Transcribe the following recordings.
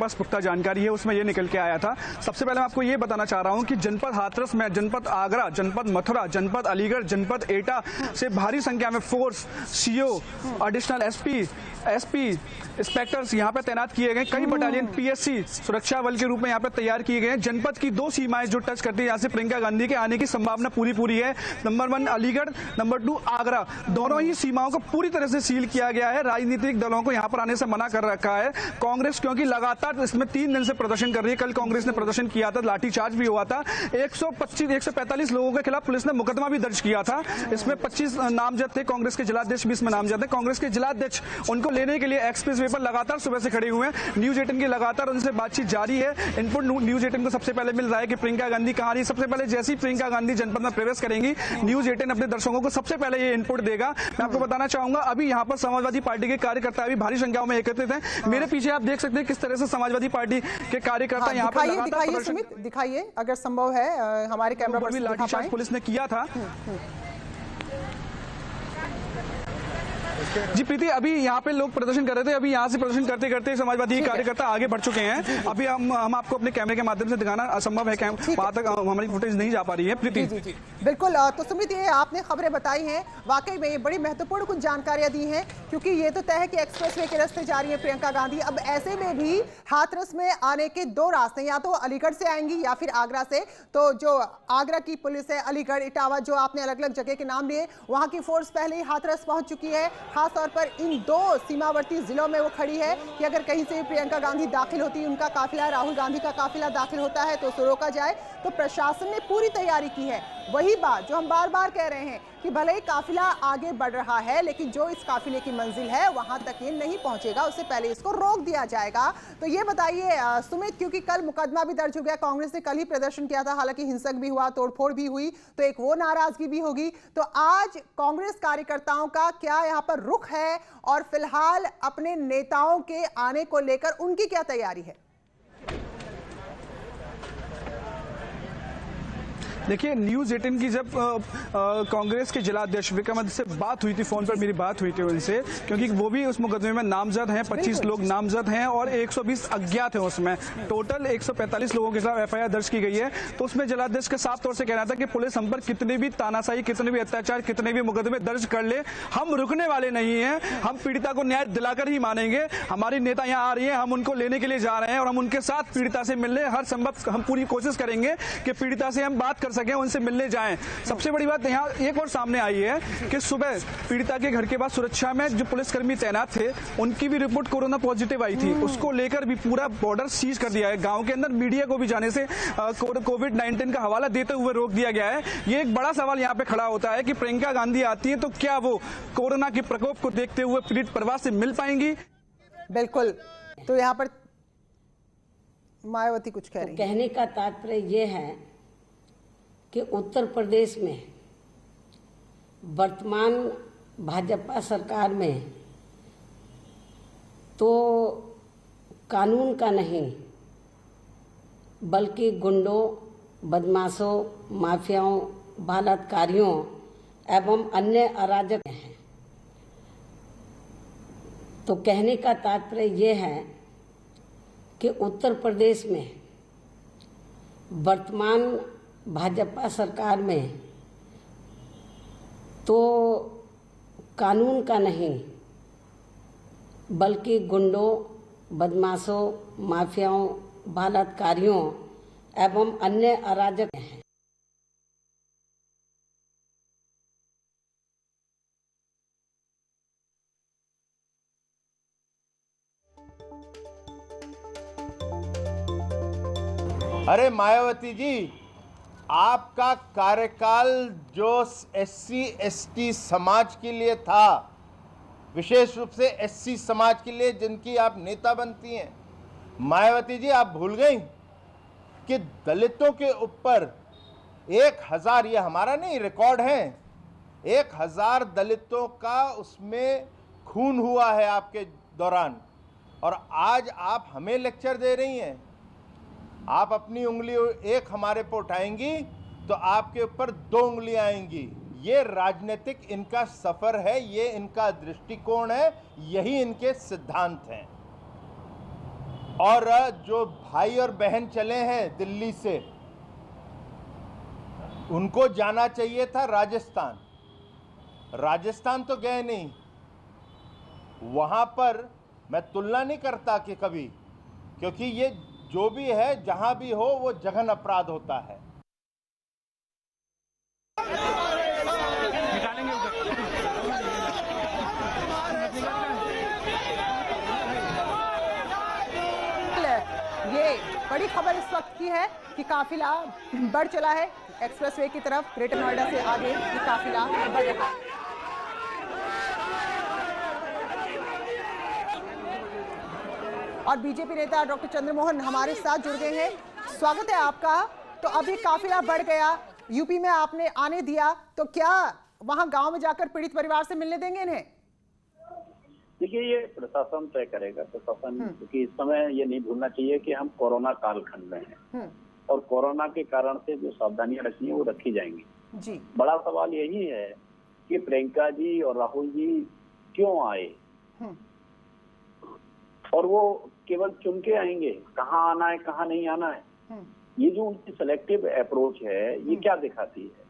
पास पुख्ता जानकारी है, उसमें ये निकल के आया था। सबसे पहले मैं आपको ये बताना चाह रहा हूँ कि जनपद हाथरस में, जनपद आगरा, जनपद मथुरा, जनपद अलीगढ़, जनपद एटा से भारी संख्या में force, CO, additional SP, inspectors यहाँ पे तैनात किए गए। कई बटालियन पीएससी सुरक्षा बल के रूप में यहाँ पे तैयार किए गए। जनपद की 2 सीमाएं जो टच करती है, यहाँ से प्रियंका गांधी के आने की संभावना पूरी है। नंबर 1 अलीगढ़, नंबर 2 आगरा, दोनों ही सीमाओं को पूरी तरह से सील किया गया है। राजनीतिक दलों को यहाँ पर आने से मना कर रखा है। कांग्रेस क्योंकि लगातार इसमें 3 दिन से प्रदर्शन कर रही है। कल कांग्रेस ने प्रदर्शन किया था, लाठीचार्ज भी हुआ था। 145 लोगों के खिलाफ पुलिस ने मुकदमा भी दर्ज किया था। इसमें 25 नामजद थे, कांग्रेस के जिलाध्यक्ष भी इसमें नामजद है। कांग्रेस के जिलाध्यक्ष उनको लेने के लिए एक्सप्रेस वे पर लगातार सुबह से खड़े हुए हैं। न्यूज 18 की लगातार उनसे बातचीत जारी है। इनपुट न्यूज 18 को सबसे पहले मिल रहा है कि प्रियंका गांधी कहां रही। सबसे पहले जैसी प्रियंका गांधी जनपद में प्रवेश करेंगी, न्यूज 18 अपने दर्शकों को सबसे पहले ये इनपुट देगा। मैं आपको बताना चाहूंगा, अभी यहाँ पर समाजवादी पार्टी के कार्यकर्ता अभी भारी संख्या में एकत्रित हैं। मेरे पीछे आप देख सकते हैं किस तरह से समाजवादी पार्टी के कार्यकर्ता यहाँ पर दिखाइए अगर संभव है, हमारे कैमरा पर लाठीचार्ज पुलिस ने किया था। जी प्रीति, अभी यहाँ पे लोग प्रदर्शन कर रहे थे। अभी यहाँ से प्रदर्शन करते करते समाजवादी कार्यकर्ता आगे बढ़ चुके हैं। अभी हम आपको अपने कैमरे के माध्यम से दिखाना असंभव है, वहां तक हमारी फुटेज नहीं जा पा रही है। प्रीति जी, बिल्कुल। तो सुमित, ये आपने खबरें बताई हैं, वाकई में ये बड़ी महत्वपूर्ण कुछ जानकारियां दी हैं, क्योंकि ये तो तय है कि एक्सप्रेस वे के रास्ते जा रही है प्रियंका गांधी। अब ऐसे में भी हाथरस में आने के 2 रास्ते, या तो अलीगढ़ से आएंगी या फिर आगरा से। तो जो आगरा की पुलिस है, अलीगढ़, इटावा, जो आपने अलग अलग जगह के नाम लिए, वहां की फोर्स पहले ही हाथरस पहुंच चुकी है। खासतौर पर इन 2 सीमावर्ती जिलों में वो खड़ी है कि अगर कहीं से प्रियंका गांधी दाखिल होती, उनका काफिला, राहुल गांधी का काफिला दाखिल होता है तो उसे रोका जाए। तो प्रशासन ने पूरी तैयारी की है। वही बात जो हम बार बार कह रहे हैं कि भले ही काफिला आगे बढ़ रहा है, लेकिन जो इस काफिले की मंजिल है वहां तक ये नहीं पहुंचेगा, उससे पहले इसको रोक दिया जाएगा। तो ये बताइए सुमित, क्योंकि कल मुकदमा भी दर्ज हो गया, कांग्रेस ने कल ही प्रदर्शन किया था, हालांकि हिंसक भी हुआ, तोड़फोड़ भी हुई, तो एक वो नाराजगी भी होगी। तो आज कांग्रेस कार्यकर्ताओं का क्या यहाँ पर रुख है, और फिलहाल अपने नेताओं के आने को लेकर उनकी क्या तैयारी है? देखिए, न्यूज 18 की जब कांग्रेस के जिलाध्यक्ष विक्रमादित्य से बात हुई थी, फोन पर मेरी बात हुई थी उनसे, क्योंकि वो भी उस मुकदमे में नामजद हैं। 25 लोग नामजद हैं और 120 अज्ञात हैं। उसमें टोटल 145 लोगों के खिलाफ एफआईआर दर्ज की गई है। तो उसमें जिलाध्यक्ष के साफ तौर से कहना था कि पुलिस हम पर कितने भी तानाशाही, कितने भी अत्याचार, कितने भी मुकदमे दर्ज कर ले, हम रुकने वाले नहीं हैं। हम पीड़िता को न्याय दिलाकर ही मानेंगे। हमारी नेता यहाँ आ रही है, हम उनको लेने के लिए जा रहे हैं और हम उनके साथ पीड़िता से मिलने हर संभव हम पूरी कोशिश करेंगे कि पीड़िता से हम बात सके, उनसे मिलने जाएं। सबसे बड़ी बात यहाँ एक और सामने आई है कि सुबह पीड़िता के घर के पास सुरक्षा में जो पुलिसकर्मी तैनात थे, उनकी भी रिपोर्ट कोरोना पॉजिटिव आई थी। उसको लेकर भी पूरा बॉर्डर सीज कर दिया है। गांव के अंदर मीडिया को भी जाने से कोविड-19 का हवाला देते हुए रोक दिया गया है। ये एक बड़ा सवाल यहाँ पे खड़ा होता है कि प्रियंका गांधी आती है तो क्या वो कोरोना के प्रकोप को देखते हुए पीड़ित परिवार से मिल पाएंगी? बिल्कुल। तो यहाँ पर मायावती कुछ कह रही है। कहने का तात्पर्य ये है कि उत्तर प्रदेश में वर्तमान भाजपा सरकार में तो कानून का नहीं, बल्कि गुंडों, बदमाशों, माफियाओं, बलात्कारियों एवं अन्य अराजक हैं। तो कहने का तात्पर्य ये है कि उत्तर प्रदेश में वर्तमान भाजपा सरकार में तो कानून का नहीं, बल्कि गुंडों, बदमाशों, माफियाओं, बलात्कारियों एवं अन्य अराजक हैं। अरे मायावती जी, आपका कार्यकाल जो एससी एसटी समाज के लिए था, विशेष रूप से एससी समाज के लिए जिनकी आप नेता बनती हैं, मायावती जी आप भूल गई कि दलितों के ऊपर 1000, ये हमारा नहीं रिकॉर्ड है, 1000 दलितों का उसमें खून हुआ है आपके दौरान। और आज आप हमें लेक्चर दे रही हैं। आप अपनी उंगली एक हमारे पर उठाएंगी तो आपके ऊपर 2 उंगलियां आएंगी। ये राजनीतिक इनका सफर है, ये इनका दृष्टिकोण है, यही इनके सिद्धांत हैं। और जो भाई और बहन चले हैं दिल्ली से, उनको जाना चाहिए था राजस्थान। राजस्थान तो गए नहीं। वहां पर मैं तुलना नहीं करता कि कभी, क्योंकि ये जो भी है जहां भी हो वो जघन अपराध होता है। ये बड़ी खबर इस वक्त की है कि काफिला बढ़ चला है एक्सप्रेसवे की तरफ। ग्रेटर नोएडा से आगे ये काफिला बढ़ रहा है। और बीजेपी नेता डॉक्टर चंद्रमोहन हमारे साथ जुड़ गए हैं। स्वागत है आपका। तो अभी काफिला बढ़ गया, यूपी में आपने आने दिया, तो क्या वहां गांव में जाकर पीड़ित परिवार से मिलने देंगे इन्हें? देखिए, ये प्रशासन तय करेगा। प्रशासन, क्योंकि इस समय ये नहीं भूलना चाहिए कि हम कोरोना कालखंड में हैं और कोरोना के कारण से जो सावधानियां रखनी है वो रखी जाएंगी जी। बड़ा सवाल यही है कि प्रियंका जी और राहुल जी क्यों आए और वो केवल चुन के आएंगे, कहाँ आना है कहाँ नहीं आना है। ये जो उनकी सिलेक्टिव अप्रोच है ये क्या दिखाती है?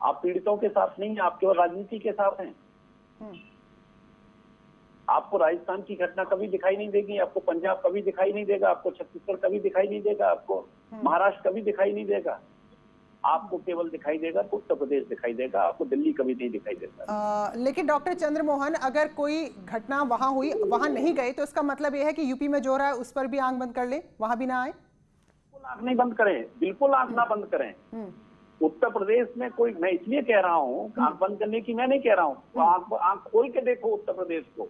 आप पीड़ितों के साथ नहीं, आप केवल राजनीति के साथ हैं। आपको राजस्थान की घटना कभी दिखाई नहीं देगी, आपको पंजाब कभी दिखाई नहीं देगा, आपको छत्तीसगढ़ कभी दिखाई नहीं देगा, आपको महाराष्ट्र कभी दिखाई नहीं देगा। आपको केवल दिखाई देगा तो उत्तर प्रदेश दिखाई देगा, आपको दिल्ली कभी नहीं दिखाई देगा। लेकिन डॉक्टर चंद्रमोहन, अगर कोई घटना वहां हुई, वहां नहीं गए, तो इसका मतलब यह है कि यूपी में जो हो रहा है उस पर भी आंख बंद कर ले, वहां भी ना आए? बिल्कुल आंख नहीं बंद करें, बिल्कुल आंख ना बंद करें। उत्तर प्रदेश में कोई, मैं इसलिए कह रहा हूँ आंख बंद करने की मैं नहीं कह रहा हूँ, तो आंख खोल के देखो उत्तर प्रदेश को।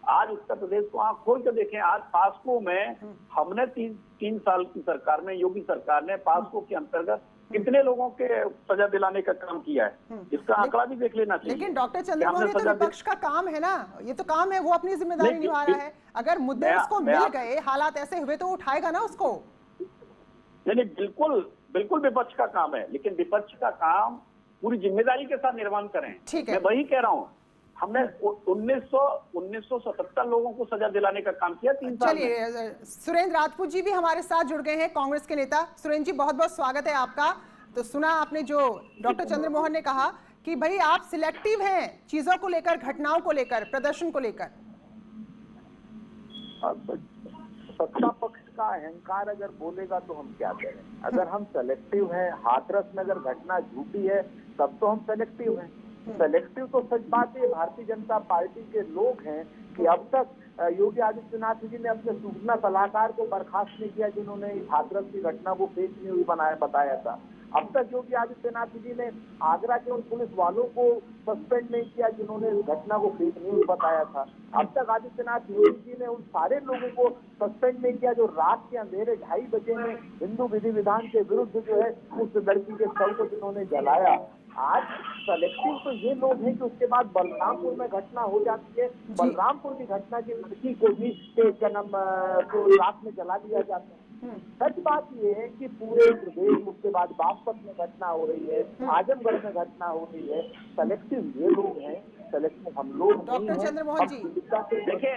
आज उत्तर प्रदेश को आंख खोल के देखें। आज पास्को में हमने तीन साल की सरकार में, योगी सरकार ने पास्को के अंतर्गत कितने लोगों के सजा दिलाने का काम किया है, इसका आंकड़ा भी देख लेना चाहिए। लेकिन डॉक्टर चंद्रमोहन, ये तो विपक्ष का काम है ना, ये तो काम है, वो अपनी जिम्मेदारी निभा रहा है। अगर मुद्दे उसको मिल गए, हालात ऐसे हुए, तो उठाएगा ना उसको। नहीं, बिल्कुल विपक्ष का काम है, लेकिन विपक्ष का काम पूरी जिम्मेदारी के साथ निर्वहन करें। ठीक है, मैं वही कह रहा हूँ। हमने 1977 लोगों को सजा दिलाने का काम किया 3 साल। चलिए, सुरेंद्र राजपूत जी भी हमारे साथ जुड़ गए हैं, कांग्रेस के नेता। सुरेंद्र जी, बहुत बहुत स्वागत है आपका। तो सुना आपने जो डॉक्टर चंद्रमोहन ने कहा कि भाई आप सिलेक्टिव हैं चीजों को लेकर, घटनाओं को लेकर, प्रदर्शन को लेकर। सत्ता पक्ष का अहंकार अगर बोलेगा तो हम क्या करें? अगर हम सेलेक्टिव हैं, हाथरस में अगर घटना झूठी है तब तो हम सेलेक्टिव हैं। सेलेक्टिव तो सच बात है, भारतीय जनता पार्टी के लोग हैं कि अब तक योगी आदित्यनाथ जी ने अपने सूचना सलाहकार को बर्खास्त नहीं किया जिन्होंने इस हाथरस की घटना को फेक न्यूज बताया था। अब तक योगी आदित्यनाथ जी ने आगरा के उन पुलिस वालों को सस्पेंड नहीं किया जिन्होंने इस घटना को फेक न्यूज बताया था। अब तक आदित्यनाथ योगी जी ने उन सारे लोगों को सस्पेंड नहीं किया जो रात के अंधेरे 2:30 बजे में हिंदू विधि विधान के विरुद्ध जो है उस लड़की के शव को जिन्होंने जलाया। आज सेलेक्टिव तो ये लोग हैं कि उसके बाद बलरामपुर में घटना हो जाती है, बलरामपुर की घटना की लड़की को भी जन्म को रात में जला दिया जाता है। सच बात ये है कि पूरे प्रदेश, उसके बाद बागपत में घटना हो रही है, आजमगढ़ में घटना हो रही है। सेलेक्टिव ये लोग हैं, सेलेक्टिव हम लोग। डॉक्टर चंद्रमोहन जी,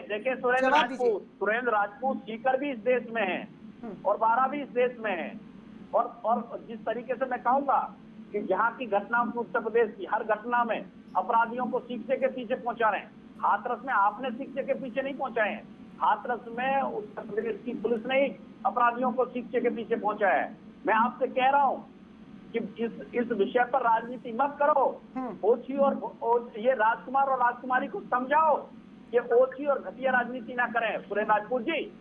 देखिए सुरेंद्र राजपूत सीकर भी इस देश में है और 12 भी इस देश में है। और जिस तरीके से मैं कहूंगा कि यहाँ की घटना, उत्तर प्रदेश की हर घटना में अपराधियों को शिक्षे के पीछे पहुंचा रहे हैं। हाथरस में आपने शिक्षे के पीछे नहीं पहुंचाए हैं, हाथरस में उत्तर प्रदेश की पुलिस ने ही अपराधियों को शिक्षे के पीछे पहुंचाया है। मैं आपसे कह रहा हूं कि इस विषय पर राजनीति मत करो। ओछी और ये राजकुमार और राजकुमारी को समझाओ कि ओछी और घटिया राजनीति ना करें। सुरेंद्र राजपूत जी,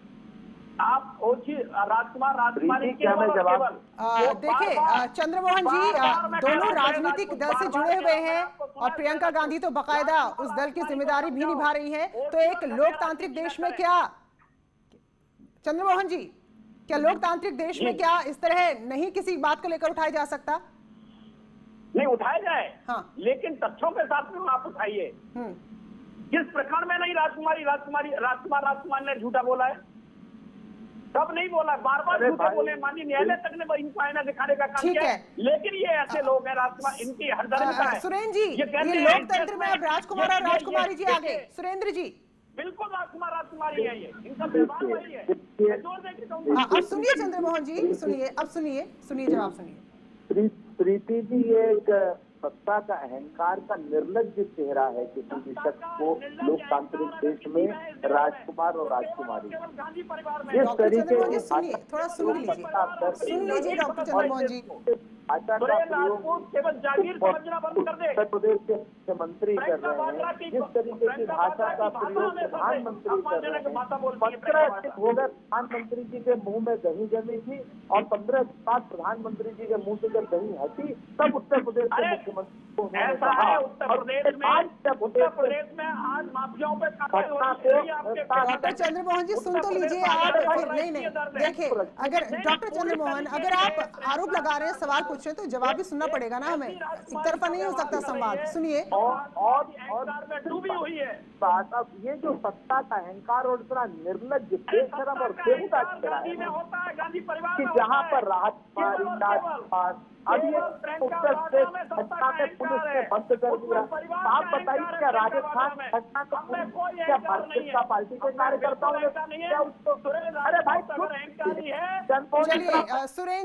आप ओछी राजकुमार राजकुमारी केवल देखिए चंद्रमोहन जी, दोनों राजनीतिक दल से जुड़े हुए हैं और प्रियंका गांधी तो बकायदा उस दल की जिम्मेदारी भी निभा रही हैं। तो एक लोकतांत्रिक देश में क्या, चंद्रमोहन जी, क्या लोकतांत्रिक देश में क्या इस तरह नहीं किसी बात को लेकर उठाया जा सकता? नहीं उठाया जाए, हाँ, लेकिन तथ्यों के साथ में आप उठाइए। किस प्रकरण में नहीं राजकुमार ने झूठा बोला है? तब नहीं बोला, बार बार झूठे बोले, माननीय न्यायालय तक ने इनको आईना दिखाने का काम किया है। लेकिन ये ऐसे लोग हैं, राजकुमार, इनकी हर धर्म का है। सुरेंद्र जी, ये लोकतंत्र में अब राजकुमार और राजकुमारी जी आगे। सुरेंद्र जी, बिल्कुल राजकुमारी है ये, इनका व्यवहार वही है। मैं जोर देके कहूंगा। अब सुनिए चंद्रमोहन जी, सुनिए, अब सुनिए जवाब सुनिए। प्रीति जी, ये एक सत्ता का अहंकार का निर्लज्ज चेहरा है किसी भी शख्स को लोकतांत्रिक देश में राजकुमार और राजकुमारी। गांधी परिवार में जिस डॉक्टर तरीके चंद्रमोहन जी की सुनिए, थोड़ा सुन लीजिए डॉक्टर चंद्रमोहन जी। भाषा का सुरेंद्र प्रयोग राजपूत केवल जागीर समझना बंद कर दे। उत्तर प्रदेश के मुख्यमंत्री कर रहे हैं, जिस तरीके की भाषा का प्रयोग प्रधानमंत्री कर रहे हैं। 15 दिन हो गए प्रधानमंत्री जी के मुंह में दही जमी थी, और 15 बाद प्रधानमंत्री जी के मुंह से जब दही हटी तब उत्तर प्रदेश के मुख्यमंत्री को उन्होंने ऐसा कहा। है उत्तर प्रदेश में आज माफियाओं पे कार्रवाई हो रही है। आपके डॉक्टर चंद्रमोहन जी सुन तो लीजिए आप, फिर नहीं देखिए, अगर डॉक्टर चंद्रमोहन अगर आप आरोप लगा रहे हैं, सवाल पूछ रहे हैं, तो जवाब भी सुनना पड़ेगा ना हमें, एक तरफा नहीं हो सकता संवाद। सुनिए। और में डूबी हुई है बात, अब ये जो सत्ता का अहंकार और इतना निर्लज्ज, बेशरम और बेहुदा चेहरा गांधी में है होता है, गांधी परिवार कि में जहाँ होता है। पर राजकुमार अब ये उत्तर प्रदेश घटना में पुलिस ने बंद कर दिया। आप बताइए, क्या राजस्थान घटना को क्या भारतीय जनता पार्टी के कार्यकर्ताओं ने क्या उसको, अरे भाई चलिए सुरेंद्र